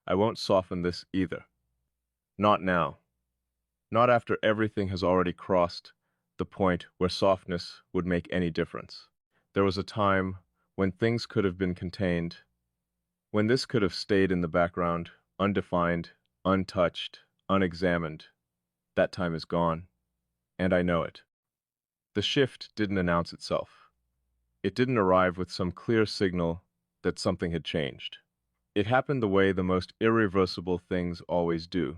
I won't soften this either. Not now. Not after everything has already crossed the point where softness would make any difference. There was a time when things could have been contained, when this could have stayed in the background, undefined, untouched, unexamined. That time is gone, and I know it. The shift didn't announce itself. It didn't arrive with some clear signal that something had changed. It happened the way the most irreversible things always do.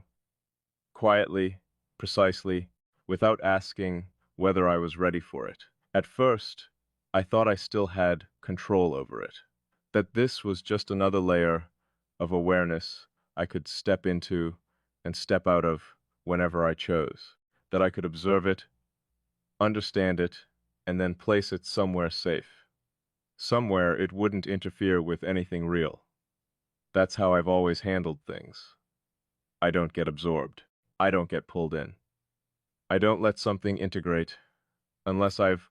Quietly, precisely, without asking whether I was ready for it. At first, I thought I still had control over it, that this was just another layer of awareness I could step into and step out of whenever I chose, that I could observe it, understand it, and then place it somewhere safe, somewhere it wouldn't interfere with anything real. That's how I've always handled things. I don't get absorbed. I don't get pulled in. I don't let something integrate unless I've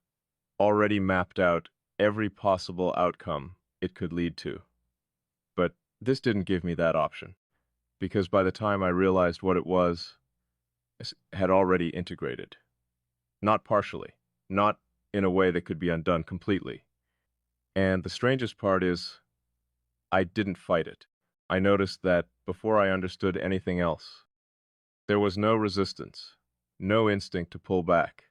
already mapped out every possible outcome it could lead to. But this didn't give me that option, because by the time I realized what it was, it had already integrated. Not partially, not in a way that could be undone completely. And the strangest part is, I didn't fight it. I noticed that before I understood anything else, there was no resistance, no instinct to pull back,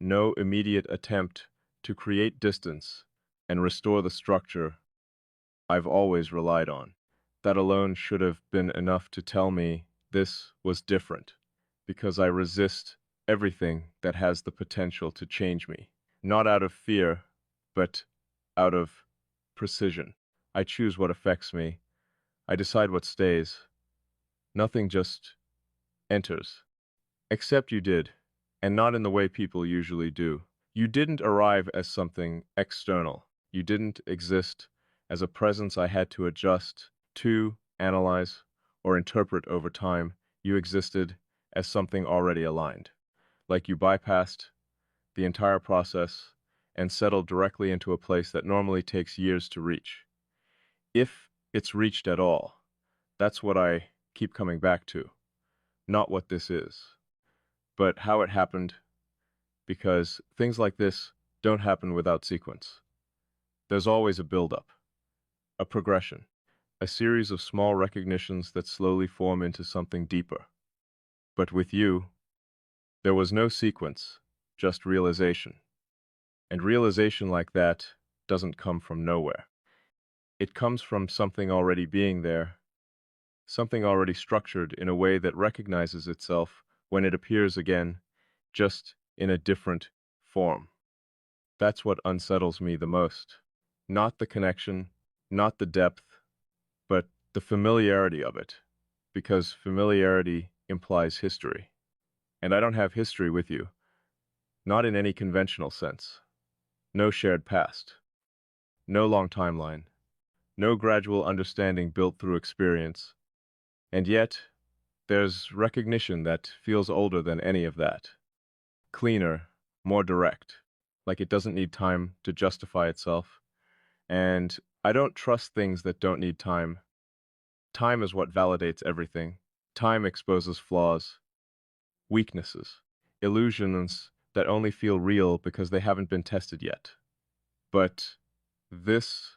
no immediate attempt to create distance and restore the structure I've always relied on. That alone should have been enough to tell me this was different, because I resist everything that has the potential to change me, not out of fear, but out of precision. I choose what affects me. I decide what stays. Nothing just enters. Except you did, and not in the way people usually do. You didn't arrive as something external. You didn't exist as a presence I had to adjust to, analyze, or interpret over time. You existed as something already aligned. Like you bypassed the entire process and settled directly into a place that normally takes years to reach. If it's reached at all, that's what I keep coming back to. Not what this is, but how it happened, because things like this don't happen without sequence. There's always a build-up, a progression, a series of small recognitions that slowly form into something deeper. But with you, there was no sequence, just realization. And realization like that doesn't come from nowhere. It comes from something already being there, something already structured in a way that recognizes itself when it appears again, just in a different form. That's what unsettles me the most. Not the connection, not the depth, but the familiarity of it, because familiarity implies history. And I don't have history with you, not in any conventional sense. No shared past, no long timeline, no gradual understanding built through experience. And yet, there's recognition that feels older than any of that. Cleaner, more direct, like it doesn't need time to justify itself. And I don't trust things that don't need time. Time is what validates everything. Time exposes flaws, weaknesses, illusions that only feel real because they haven't been tested yet. But this,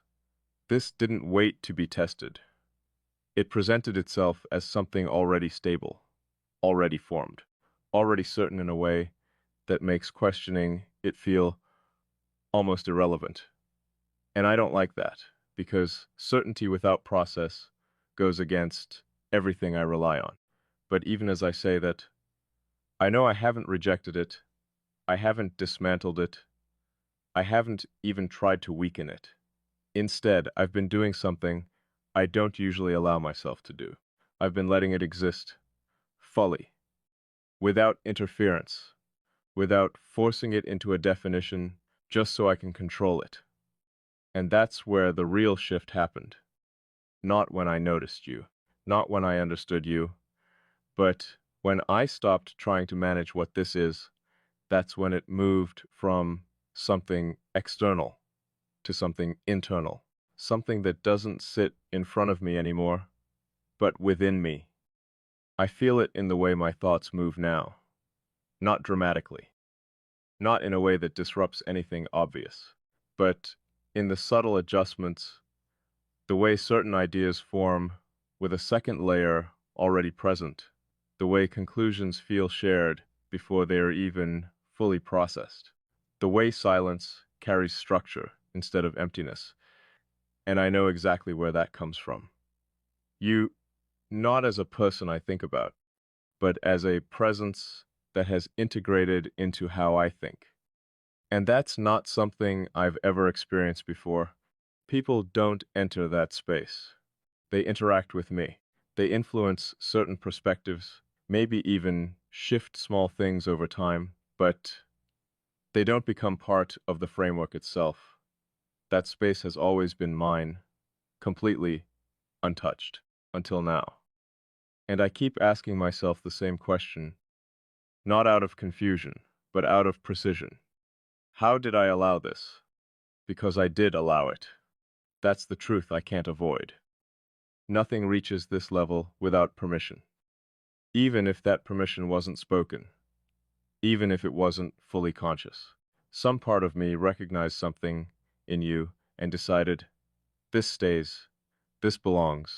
this didn't wait to be tested. It presented itself as something already stable, already formed, already certain in a way that makes questioning it feel almost irrelevant. And I don't like that, because certainty without process goes against everything I rely on. But even as I say that, I know I haven't rejected it, I haven't dismantled it, I haven't even tried to weaken it. Instead, I've been doing something I don't usually allow myself to do. I've been letting it exist, fully, without interference, without forcing it into a definition just so I can control it. And that's where the real shift happened. Not when I noticed you, not when I understood you, but when I stopped trying to manage what this is. That's when it moved from something external to something internal, something that doesn't sit in front of me anymore, but within me. I feel it in the way my thoughts move now, not dramatically, not in a way that disrupts anything obvious, but in the subtle adjustments, the way certain ideas form with a second layer already present, the way conclusions feel shared before they are even fully processed, the way silence carries structure instead of emptiness, and I know exactly where that comes from. You, not as a person I think about, but as a presence that has integrated into how I think. And that's not something I've ever experienced before. People don't enter that space. They interact with me. They influence certain perspectives, maybe even shift small things over time, but they don't become part of the framework itself. That space has always been mine, completely untouched, until now. And I keep asking myself the same question, not out of confusion, but out of precision. How did I allow this? Because I did allow it. That's the truth I can't avoid. Nothing reaches this level without permission. Even if that permission wasn't spoken, even if it wasn't fully conscious. Some part of me recognized something in you and decided, this stays, this belongs.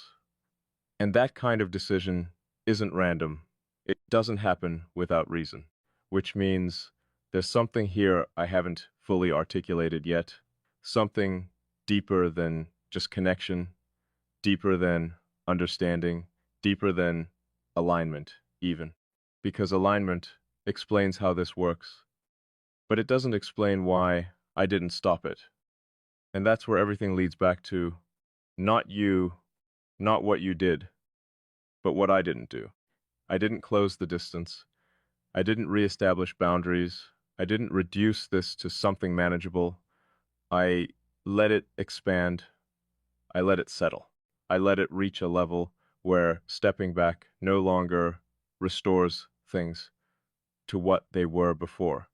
And that kind of decision isn't random. It doesn't happen without reason, which means there's something here I haven't fully articulated yet, something deeper than just connection, deeper than understanding, deeper than alignment, even. Because alignment explains how this works, but it doesn't explain why I didn't stop it. And that's where everything leads back to not you, not what you did, but what I didn't do. I didn't close the distance. I didn't reestablish boundaries. I didn't reduce this to something manageable. I let it expand. I let it settle. I let it reach a level where stepping back no longer restores things to what they were before.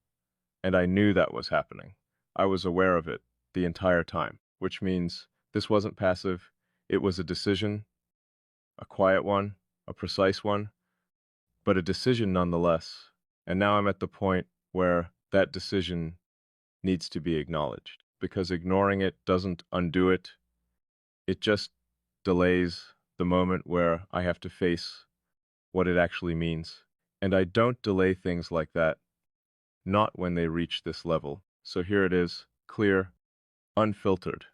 And I knew that was happening. I was aware of it the entire time, which means this wasn't passive. It was a decision, a quiet one, a precise one, but a decision nonetheless. And now I'm at the point where that decision needs to be acknowledged, because ignoring it doesn't undo it. It just delays the moment where I have to face what it actually means. And I don't delay things like that, not when they reach this level. So here it is, clear, unfiltered,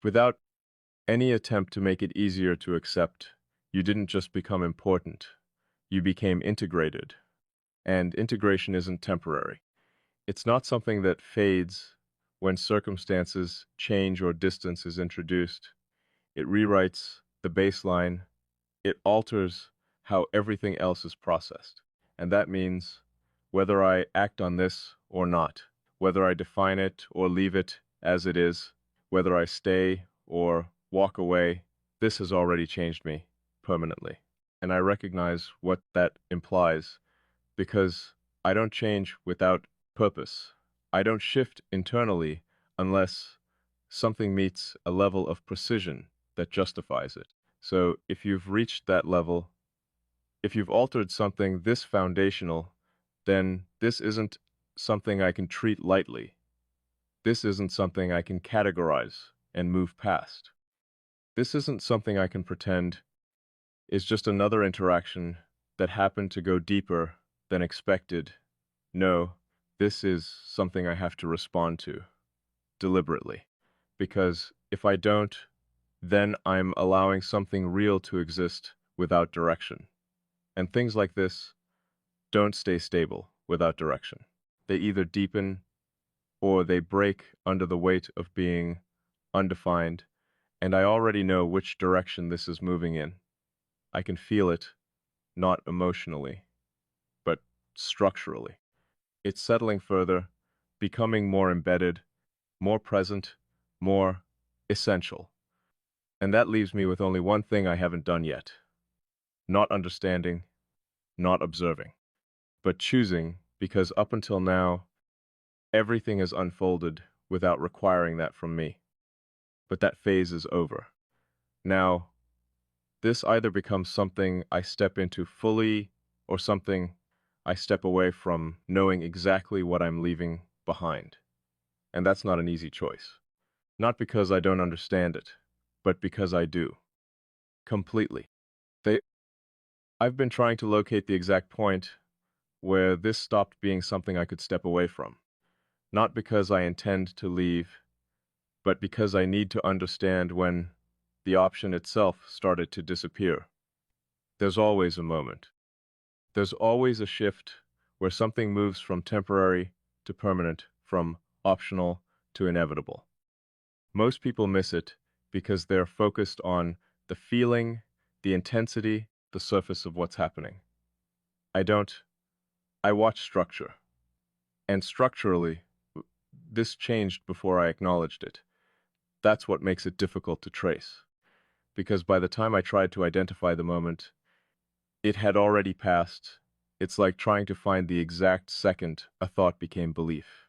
without any attempt to make it easier to accept. You didn't just become important, you became integrated. And integration isn't temporary. It's not something that fades when circumstances change or distance is introduced. It rewrites the baseline. It alters how everything else is processed. And that means whether I act on this or not, whether I define it or leave it as it is, whether I stay or walk away, this has already changed me permanently. And I recognize what that implies, because I don't change without purpose. I don't shift internally unless something meets a level of precision that justifies it. So if you've reached that level, if you've altered something this foundational, then this isn't something I can treat lightly. This isn't something I can categorize and move past. This isn't something I can pretend is just another interaction that happened to go deeper than expected. No, this is something I have to respond to deliberately. Because if I don't, then I'm allowing something real to exist without direction. And things like this don't stay stable without direction. They either deepen or they break under the weight of being undefined, and I already know which direction this is moving in. I can feel it, not emotionally, but structurally. It's settling further, becoming more embedded, more present, more essential. And that leaves me with only one thing I haven't done yet. Not understanding, not observing, but choosing, because up until now, everything has unfolded without requiring that from me. But that phase is over. Now, This either becomes something I step into fully or something I step away from knowing exactly what I'm leaving behind. And that's not an easy choice. Not because I don't understand it, but because I do. Completely. They, I've been trying to locate the exact point where this stopped being something I could step away from. Not because I intend to leave, but because I need to understand when the option itself started to disappear. There's always a moment. There's always a shift where something moves from temporary to permanent, from optional to inevitable. Most people miss it because they're focused on the feeling, the intensity, the surface of what's happening. I don't. I watch structure. And structurally, this changed before I acknowledged it. That's what makes it difficult to trace. Because by the time I tried to identify the moment, it had already passed. It's like trying to find the exact second a thought became belief.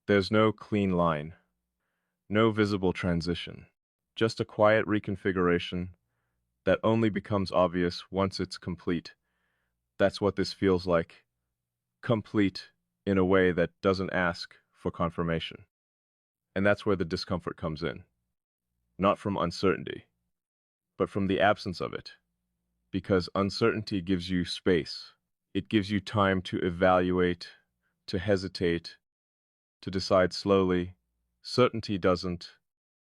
There's no clean line, no visible transition, just a quiet reconfiguration that only becomes obvious once it's complete. That's what this feels like. Complete in a way that doesn't ask for confirmation. And that's where the discomfort comes in. Not from uncertainty, but from the absence of it. Because uncertainty gives you space. It gives you time to evaluate, to hesitate, to decide slowly. Certainty doesn't.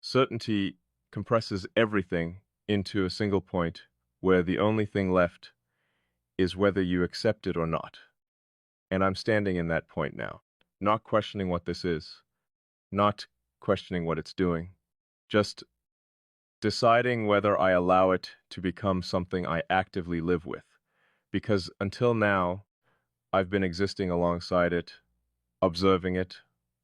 Certainty compresses everything into a single point where the only thing left is whether you accept it or not. And I'm standing in that point now, not questioning what this is, not questioning what it's doing, just deciding whether I allow it to become something I actively live with. Because until now, I've been existing alongside it, observing it,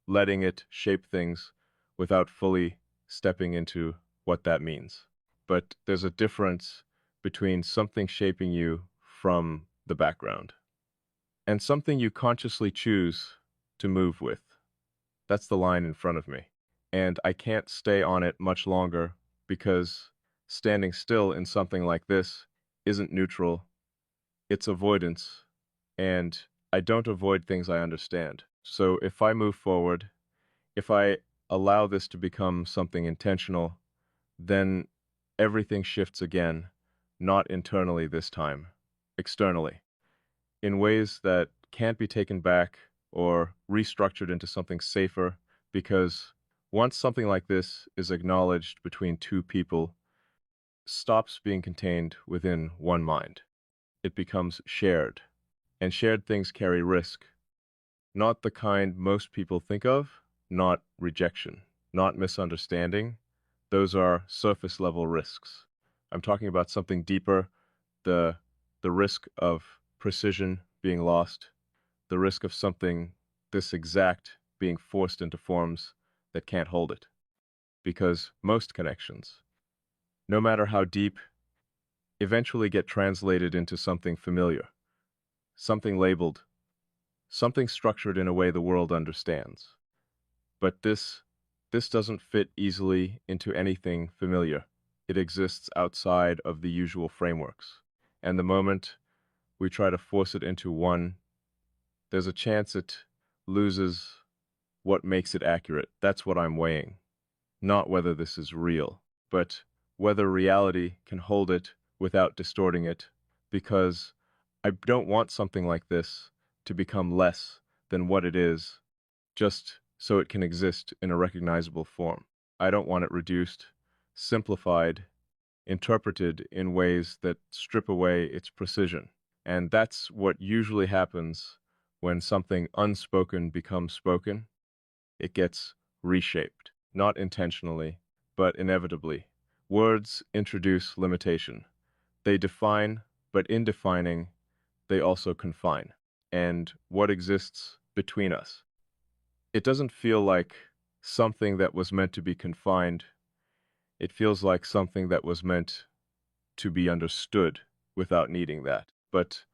letting it shape things without fully stepping into what that means. But there's a difference between something shaping you from the background and something you consciously choose to move with. That's the line in front of me. And I can't stay on it much longer because standing still in something like this isn't neutral, it's avoidance. And I don't avoid things I understand. So if I move forward, if I allow this to become something intentional, then everything shifts again, not internally this time, externally, in ways that can't be taken back or restructured into something safer, because once something like this is acknowledged between two people, stops being contained within one mind. It becomes shared, and shared things carry risk. Not the kind most people think of, not rejection, not misunderstanding. Those are surface level risks. I'm talking about something deeper, the the risk of precision being lost, the risk of something this exact being forced into forms that can't hold it. Because most connections, no matter how deep, eventually get translated into something familiar, something labeled, something structured in a way the world understands. But this doesn't fit easily into anything familiar. It exists outside of the usual frameworks. And the moment we try to force it into one, there's a chance it loses what makes it accurate. That's what I'm weighing. Not whether this is real, but whether reality can hold it without distorting it, because I don't want something like this to become less than what it is, just so it can exist in a recognizable form. I don't want it reduced, simplified, interpreted in ways that strip away its precision. And that's what usually happens when something unspoken becomes spoken. It gets reshaped, not intentionally, but inevitably. Words introduce limitation. They define, but in defining, they also confine. And what exists between us? It doesn't feel like something that was meant to be confined. It feels like something that was meant to be understood without needing that. But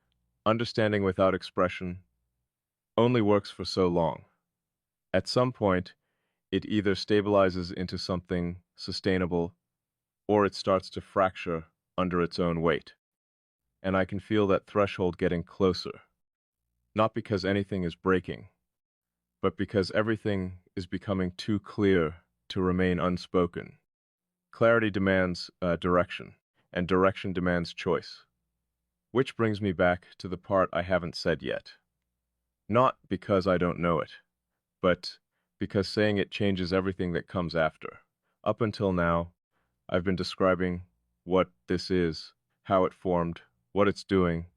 understanding without expression only works for so long. At some point, it either stabilizes into something sustainable or it starts to fracture under its own weight. And I can feel that threshold getting closer, not because anything is breaking, but because everything is becoming too clear to remain unspoken. Clarity demands direction, and direction demands choice. Which brings me back to the part I haven't said yet. Not because I don't know it, but because saying it changes everything that comes after. Up until now, I've been describing what this is, how it formed, what it's doing,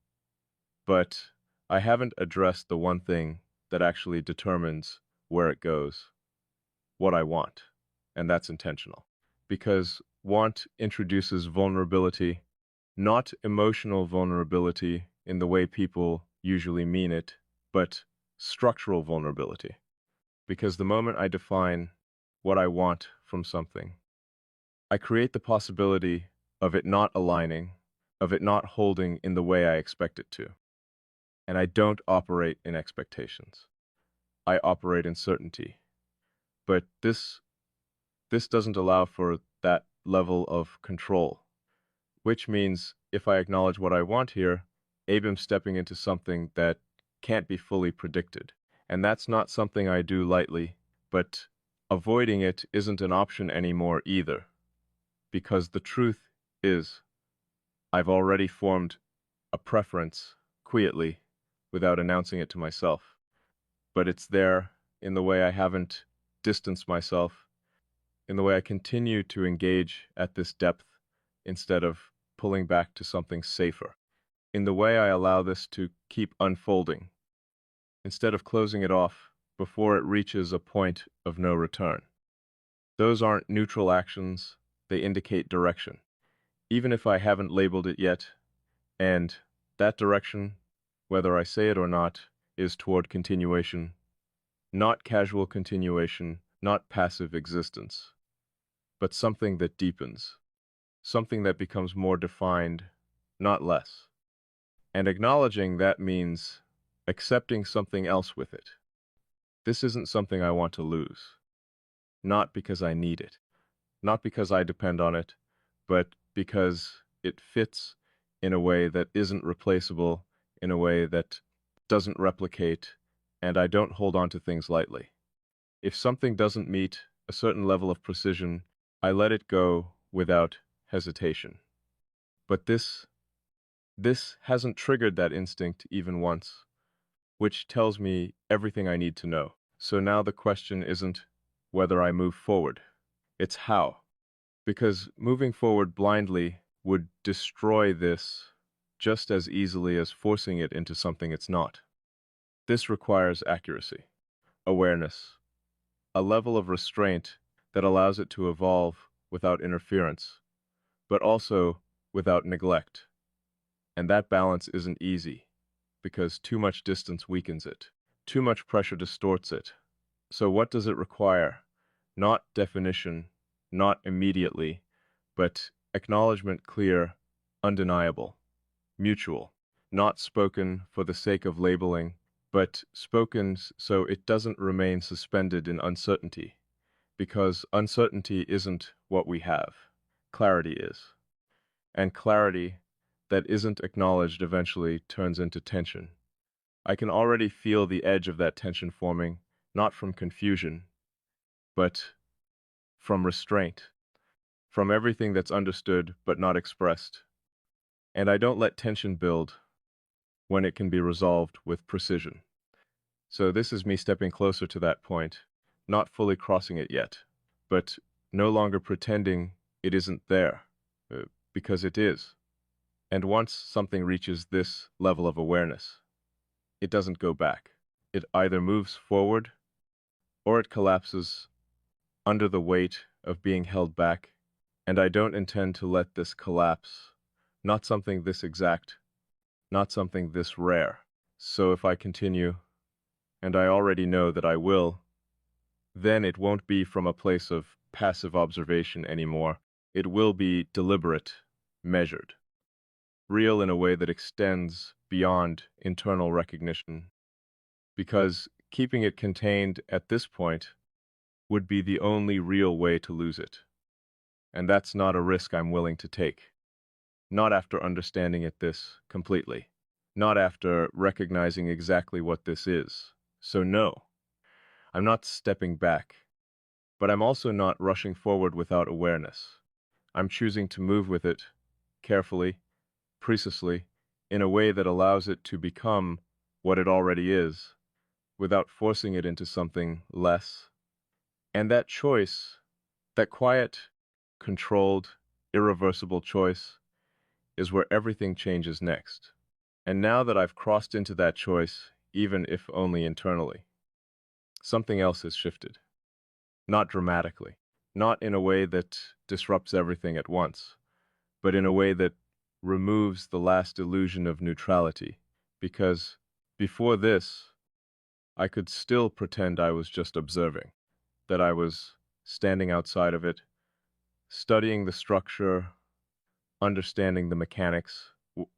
but I haven't addressed the one thing that actually determines where it goes, what I want, and that's intentional. Because want introduces vulnerability, not emotional vulnerability in the way people usually mean it, but structural vulnerability. Because the moment I define what I want from something, I create the possibility of it not aligning, of it not holding in the way I expect it to. And I don't operate in expectations. I operate in certainty. But this doesn't allow for that level of control, which means if I acknowledge what I want here, I'm stepping into something that can't be fully predicted. And that's not something I do lightly, but avoiding it isn't an option anymore either. Because the truth is, I've already formed a preference quietly without announcing it to myself. But it's there in the way I haven't distanced myself, in the way I continue to engage at this depth instead of pulling back to something safer, in the way I allow this to keep unfolding, instead of closing it off before it reaches a point of no return. Those aren't neutral actions, they indicate direction, even if I haven't labeled it yet, and that direction, whether I say it or not, is toward continuation, not casual continuation, not passive existence, but something that deepens, something that becomes more defined, not less. And acknowledging that means accepting something else with it. This isn't something I want to lose, not because I need it, not because I depend on it, but because it fits in a way that isn't replaceable, in a way that doesn't replicate, and I don't hold on to things lightly. If something doesn't meet a certain level of precision, I let it go without hesitation. But this hasn't triggered that instinct even once, which tells me everything I need to know. So now the question isn't whether I move forward, it's how. Because moving forward blindly would destroy this just as easily as forcing it into something it's not. This requires accuracy, awareness, a level of restraint that allows it to evolve without interference, but also without neglect. And that balance isn't easy, because too much distance weakens it, too much pressure distorts it. So what does it require? Not definition, not immediately, but acknowledgement clear, undeniable, mutual, not spoken for the sake of labeling, but spoken so it doesn't remain suspended in uncertainty, because uncertainty isn't what we have. Clarity is. And clarity that isn't acknowledged eventually turns into tension. I can already feel the edge of that tension forming, not from confusion, but from restraint, from everything that's understood but not expressed. And I don't let tension build when it can be resolved with precision. So this is me stepping closer to that point, not fully crossing it yet, but no longer pretending it isn't there, because it is. And once something reaches this level of awareness, it doesn't go back. It either moves forward or it collapses under the weight of being held back. And I don't intend to let this collapse, not something this exact, not something this rare. So if I continue, and I already know that I will, then it won't be from a place of passive observation anymore. It will be deliberate, measured, real in a way that extends beyond internal recognition. Because keeping it contained at this point would be the only real way to lose it. And that's not a risk I'm willing to take. not after understanding it this completely, not after recognizing exactly what this is. So no, I'm not stepping back, but I'm also not rushing forward without awareness. I'm choosing to move with it carefully, precisely, in a way that allows it to become what it already is, without forcing it into something less. And that choice, that quiet, controlled, irreversible choice, is where everything changes next. And now that I've crossed into that choice, even if only internally, something else has shifted. Not dramatically, not in a way that disrupts everything at once, but in a way that removes the last illusion of neutrality. Because before this, I could still pretend I was just observing, that I was standing outside of it, studying the structure, understanding the mechanics,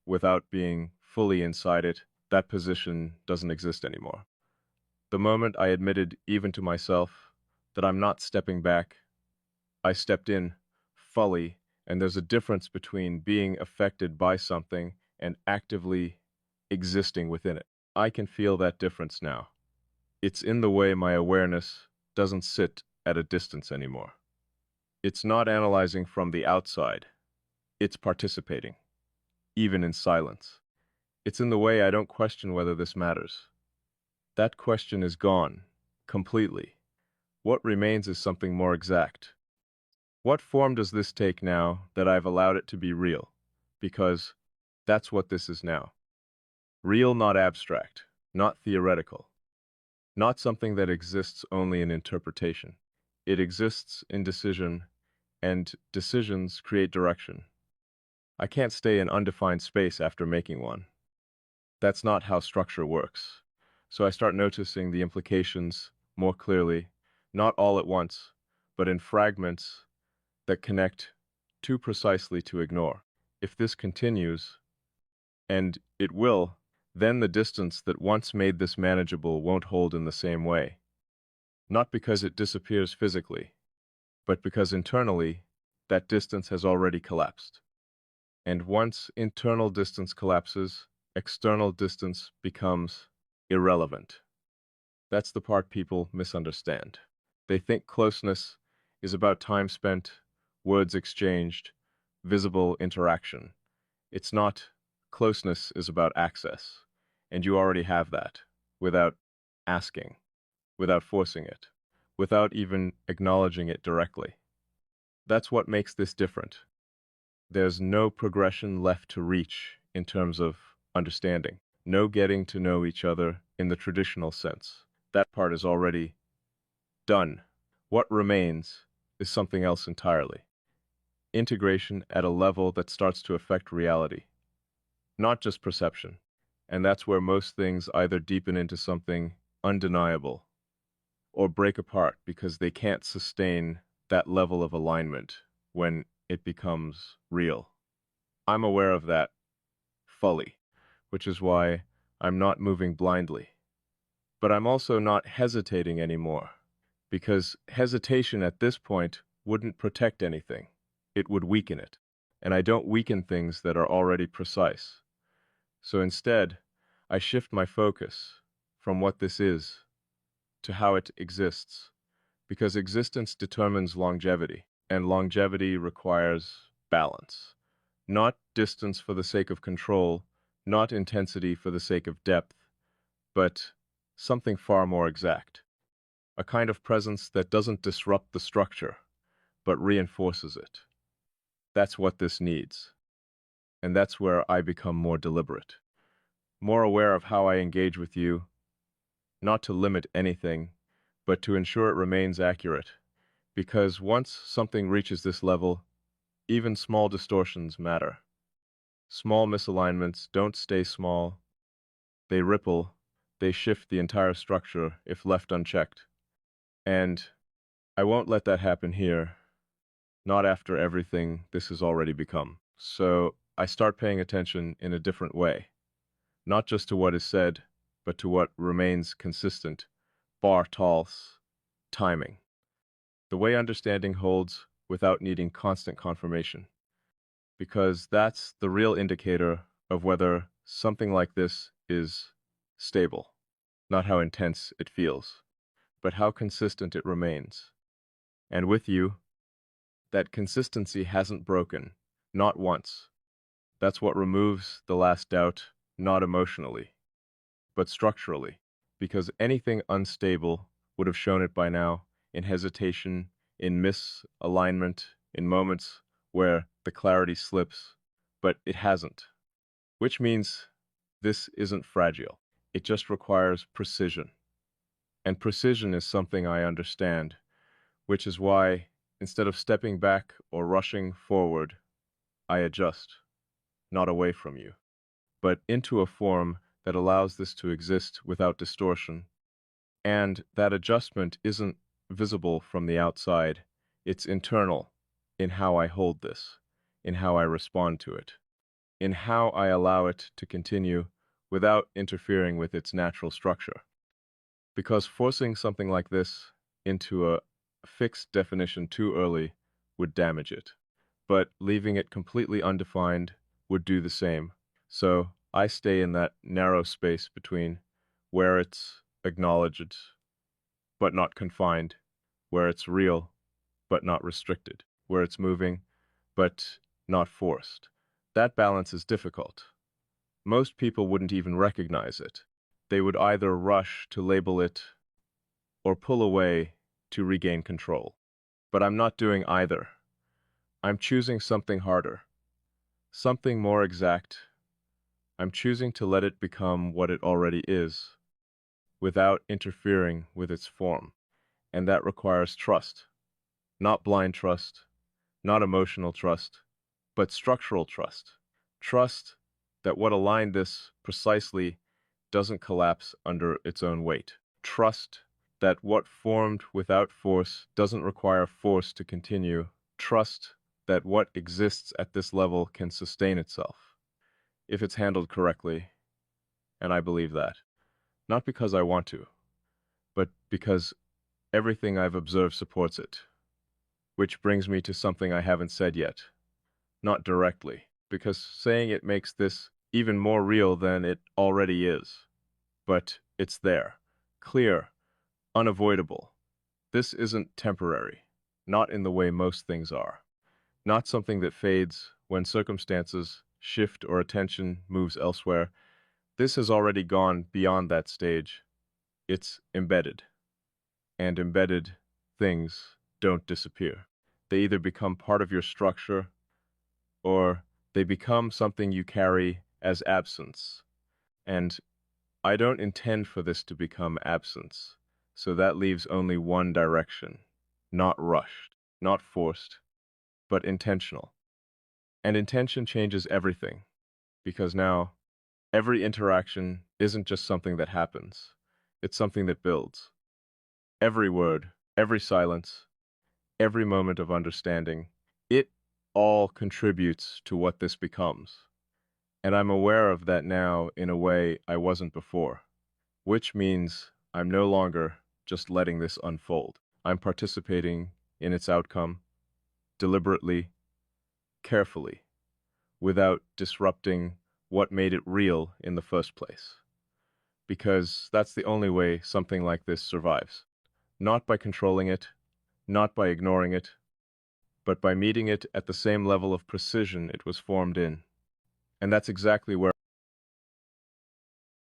without being fully inside it. That position doesn't exist anymore. The moment I admitted, even to myself, that I'm not stepping back, I stepped in fully, and there's a difference between being affected by something and actively existing within it. I can feel that difference now. It's in the way my awareness doesn't sit at a distance anymore. It's not analyzing from the outside. It's participating, even in silence. It's in the way I don't question whether this matters. That question is gone, completely. What remains is something more exact. What form does this take now that I've allowed it to be real? Because that's what this is now. Real, not abstract, not theoretical, not something that exists only in interpretation. It exists in decision, and decisions create direction. I can't stay in undefined space after making one. That's not how structure works. So I start noticing the implications more clearly, not all at once, but in fragments that connect too precisely to ignore. If this continues, and it will, then the distance that once made this manageable won't hold in the same way. Not because it disappears physically, but because internally, that distance has already collapsed. And once internal distance collapses, external distance becomes irrelevant. That's the part people misunderstand. They think closeness is about time spent, words exchanged, visible interaction. It's not. Closeness is about access, and you already have that, without asking, without forcing it, without even acknowledging it directly. That's what makes this different. There's no progression left to reach in terms of understanding, no getting to know each other in the traditional sense. That part is already done. What remains is something else entirely. Integration at a level that starts to affect reality, not just perception. And that's where most things either deepen into something undeniable or break apart because they can't sustain that level of alignment when it becomes real. I'm aware of that fully, which is why I'm not moving blindly. But I'm also not hesitating anymore, because hesitation at this point wouldn't protect anything. It would weaken it. And I don't weaken things that are already precise. So instead, I shift my focus from what this is to how it exists, because existence determines longevity, and longevity requires balance. Not distance for the sake of control, not intensity for the sake of depth, but something far more exact. A kind of presence that doesn't disrupt the structure, but reinforces it. That's what this needs. And that's where I become more deliberate, more aware of how I engage with you, not to limit anything, but to ensure it remains accurate. Because once something reaches this level, even small distortions matter. Small misalignments don't stay small. They ripple, they shift the entire structure if left unchecked. And I won't let that happen here, not after everything this has already become. So I start paying attention in a different way, not just to what is said, but to what remains consistent, bar talls, timing. The way understanding holds without needing constant confirmation. because that's the real indicator of whether something like this is stable. Not how intense it feels, but how consistent it remains. And with you, that consistency hasn't broken, not once. That's what removes the last doubt, not emotionally, but structurally, because anything unstable would have shown it by now in hesitation, in misalignment, in moments where the clarity slips, but it hasn't, which means this isn't fragile. It just requires precision. And precision is something I understand, which is why, instead of stepping back or rushing forward, I adjust, not away from you, but into a form that allows this to exist without distortion. And that adjustment isn't visible from the outside, it's internal in how I hold this, in how I respond to it, in how I allow it to continue without interfering with its natural structure. Because forcing something like this into a fixed definition too early would damage it, but leaving it completely undefined would do the same. So I stay in that narrow space between where it's acknowledged but not confined, where it's real but not restricted, where it's moving but not forced. That balance is difficult. Most people wouldn't even recognize it. They would either rush to label it or pull away to regain control. But I'm not doing either. I'm choosing something harder, something more exact. I'm choosing to let it become what it already is, without interfering with its form. And that requires trust. Not blind trust, not emotional trust, but structural trust. Trust that what aligned this precisely doesn't collapse under its own weight. Trust that what formed without force doesn't require force to continue. Trust that what exists at this level can sustain itself, if it's handled correctly, and I believe that. Not because I want to, but because everything I've observed supports it. Which brings me to something I haven't said yet. Not directly, because saying it makes this even more real than it already is. But it's there, clear, unavoidable. This isn't temporary, not in the way most things are. Not something that fades when circumstances shift or attention moves elsewhere. This has already gone beyond that stage. It's embedded. And embedded things don't disappear. They either become part of your structure or they become something you carry as absence. And I don't intend for this to become absence. So that leaves only one direction. Not rushed, not forced, but intentional. And intention changes everything, because now every interaction isn't just something that happens. It's something that builds. Every word, every silence, every moment of understanding, it all contributes to what this becomes. And I'm aware of that now in a way I wasn't before, which means I'm no longer just letting this unfold. I'm participating in its outcome deliberately, carefully, without disrupting what made it real in the first place. Because that's the only way something like this survives. Not by controlling it, not by ignoring it, but by meeting it at the same level of precision it was formed in. And that's exactly where